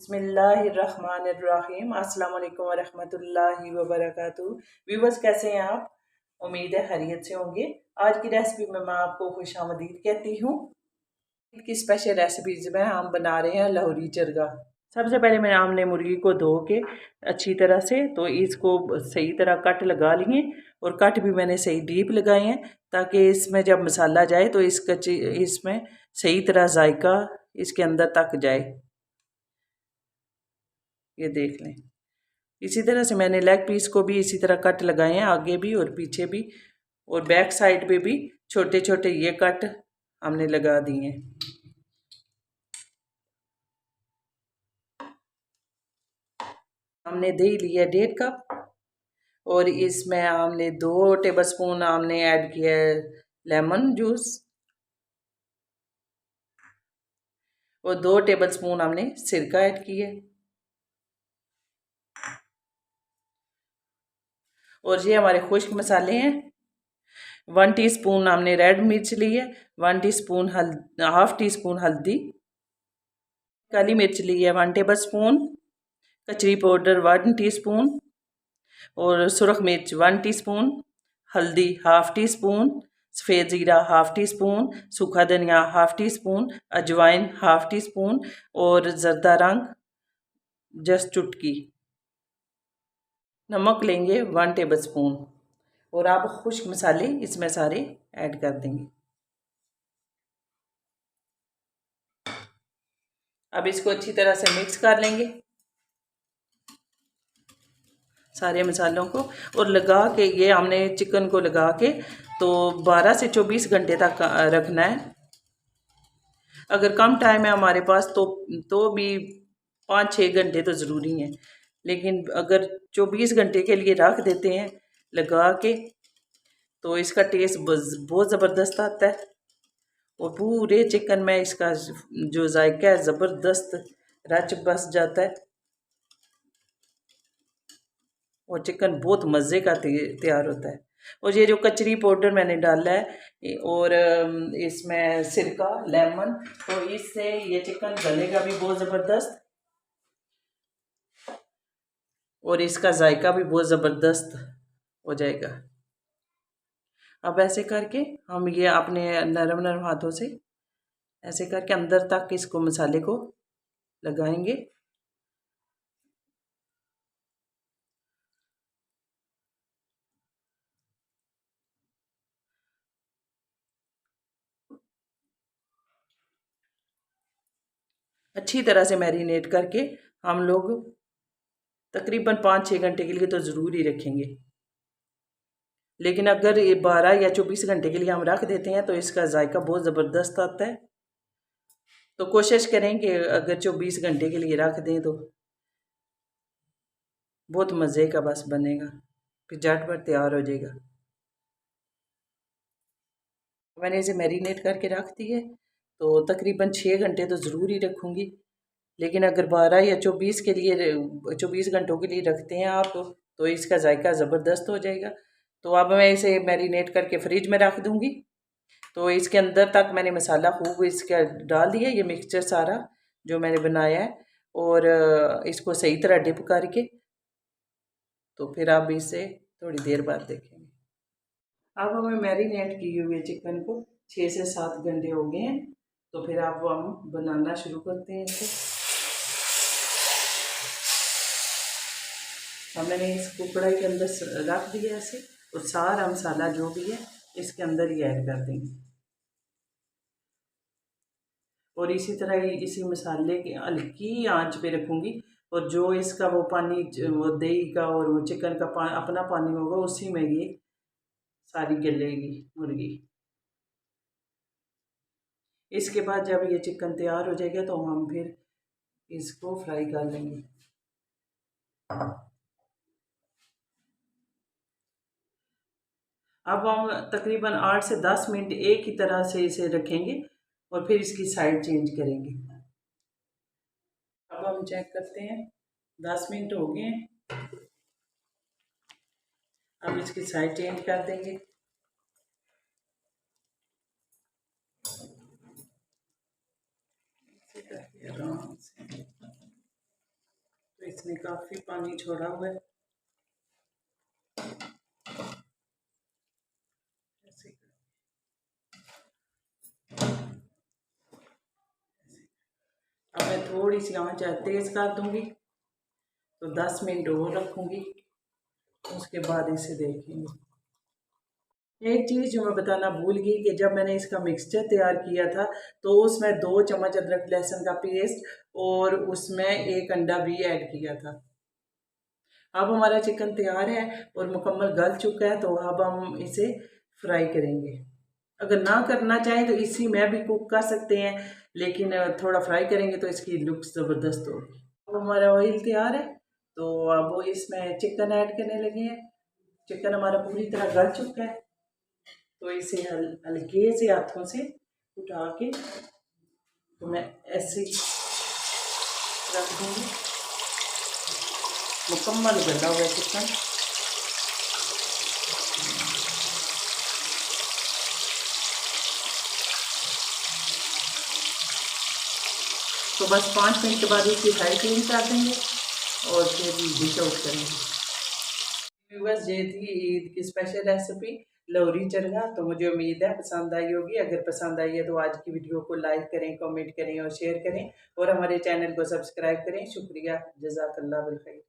बिस्मिल्लाहिर्रहमानिर्रहीम। अस्सलाम वालेकुम वरहमतुल्लाहि वबरकातुहू। व्यूवर्स, कैसे हैं आप? उम्मीद है खैरियत से होंगे। आज की रेसिपी में मैं आपको खुशामदीद कहती हूँ। ईद की स्पेशल रेसिपीज में हम बना रहे हैं लाहौरी चरगा। सबसे पहले मैंने हमने मुर्गी को धो के अच्छी तरह से तो इसको सही तरह कट लगा लिए और कट भी मैंने सही डीप लगाए हैं ताकि इसमें जब मसाला जाए तो इसमें सही तरह जायका इसके अंदर तक जाए। ये देख लें। इसी तरह से मैंने लेग पीस को भी इसी तरह कट लगाए हैं, आगे भी और पीछे भी, और बैक साइड पे भी छोटे छोटे ये कट हमने लगा दिए हैं। हमने दही लिया 1.5 कप और इसमें हमने 2 टेबलस्पून हमने ऐड किया है लेमन जूस और 2 टेबलस्पून हमने सिरका ऐड किया है। और ये हमारे खुश्क मसाले हैं। 1 टीस्पून हमने रेड मिर्च ली है, 1 टीस्पून हाफ टी स्पून हल्दी, काली मिर्च ली है 1 टेबलस्पून, कचरी पाउडर 1 टीस्पून और सुरख मिर्च 1 टीस्पून, हल्दी हाफ टी स्पून, सफ़ेद ज़ीरा हाफ टी स्पून, सूखा धनिया हाफ टी स्पून, अजवाइन हाफ टी स्पून और ज़रदा रंग जस्ट चुटकी। नमक लेंगे 1 टेबलस्पून और आप खुश्क मसाले इसमें सारे ऐड कर देंगे। अब इसको अच्छी तरह से मिक्स कर लेंगे सारे मसालों को, और लगा के ये हमने चिकन को लगा के तो 12 से 24 घंटे तक रखना है। अगर कम टाइम है हमारे पास तो भी 5-6 घंटे तो ज़रूरी हैं, लेकिन अगर 24 घंटे के लिए रख देते हैं लगा के तो इसका टेस्ट बहुत ज़बरदस्त आता है और पूरे चिकन में इसका जो जायका है ज़बरदस्त रच बस जाता है और चिकन बहुत मज़े का तैयार होता है। और ये जो कचरी पाउडर मैंने डाला है और इसमें सिरका लेमन, तो इससे ये चिकन गलेगा भी बहुत ज़बरदस्त और इसका जायका भी बहुत ज़बरदस्त हो जाएगा। अब ऐसे करके हम ये अपने नरम नरम हाथों से ऐसे करके अंदर तक इसको मसाले को लगाएंगे। अच्छी तरह से मैरिनेट करके हम लोग तकरीबन 5-6 घंटे के लिए तो ज़रूर ही रखेंगे, लेकिन अगर ये 12 या 24 घंटे के लिए हम रख देते हैं तो इसका जायका बहुत ज़बरदस्त आता है। तो कोशिश करें कि अगर 24 घंटे के लिए रख दें तो बहुत मज़े का बस बनेगा, फिर झटपट तैयार हो जाएगा। मैंने इसे मैरिनेट करके रख दी है तो तकरीबन 6 घंटे तो ज़रूर ही रखूँगी, लेकिन अगर 12 या 24 के लिए 24 घंटों के लिए रखते हैं आप तो इसका जायका ज़बरदस्त हो जाएगा। तो अब मैं इसे मैरिनेट करके फ्रिज में रख दूँगी। तो इसके अंदर तक मैंने मसाला खूब इसका डाल दिया, ये मिक्सचर सारा जो मैंने बनाया है, और इसको सही तरह डिप करके तो फिर आप इसे थोड़ी देर बाद देखेंगे। अब हमें मैरिनेट किए हुए चिकन को 6 से 7 घंटे हो गए हैं, तो फिर अब हम बनाना शुरू करते हैं इसे। अब मैंने इसको कढ़ाई के अंदर रख दिया ऐसे और सारा मसाला जो भी है इसके अंदर ही ऐड कर देंगे और इसी तरह ही इसी मसाले की हल्की आंच पे रखूँगी और जो इसका वो पानी वो दही का और वो चिकन का अपना पानी होगा उसी में ये सारी गलेगी मुर्गी। इसके बाद जब ये चिकन तैयार हो जाएगा तो हम फिर इसको फ्राई कर लेंगे। अब हम तकरीबन 8 से 10 मिनट एक ही तरह से इसे रखेंगे और फिर इसकी साइड चेंज करेंगे। अब हम चेक करते हैं, 10 मिनट हो गए हैं। अब इसकी साइड चेंज कर देंगे। आराम से इसने काफ़ी पानी छोड़ा हुआ है। अब मैं थोड़ी सी आँच तेज़ कर दूंगी, तो 10 मिनट और रखूंगी, उसके बाद इसे देखेंगे। एक चीज़ जो मैं बताना भूल गई कि जब मैंने इसका मिक्सचर तैयार किया था तो उसमें 2 चम्मच अदरक लहसुन का पेस्ट और उसमें 1 अंडा भी ऐड किया था। अब हमारा चिकन तैयार है और मुकम्मल गल चुका है, तो अब हम इसे फ्राई करेंगे। अगर ना करना चाहें तो इसी में भी कुक कर सकते हैं, लेकिन थोड़ा फ्राई करेंगे तो इसकी लुक ज़बरदस्त होगी। अब हमारा ऑयल तैयार है, तो अब इसमें चिकन ऐड करने लगे हैं। चिकन हमारा पूरी तरह गल चुका है, तो इसे हल्के से हाथों से उठा के तो मैं ऐसे ही रख दूँगी। मुकम्मल गला हुआ चिकन। तो बस 5 मिनट के बाद इसकी फ्राई क्लीन कर देंगे और फिर डिश आउट करेंगे। व्यूअर्स, ये थी ईद की स्पेशल रेसिपी लोहरी चरगा। तो मुझे उम्मीद है पसंद आई होगी। अगर पसंद आई है तो आज की वीडियो को लाइक करें, कमेंट करें और शेयर करें और हमारे चैनल को सब्सक्राइब करें। शुक्रिया, जज़ाकल्लाह बिल खैर।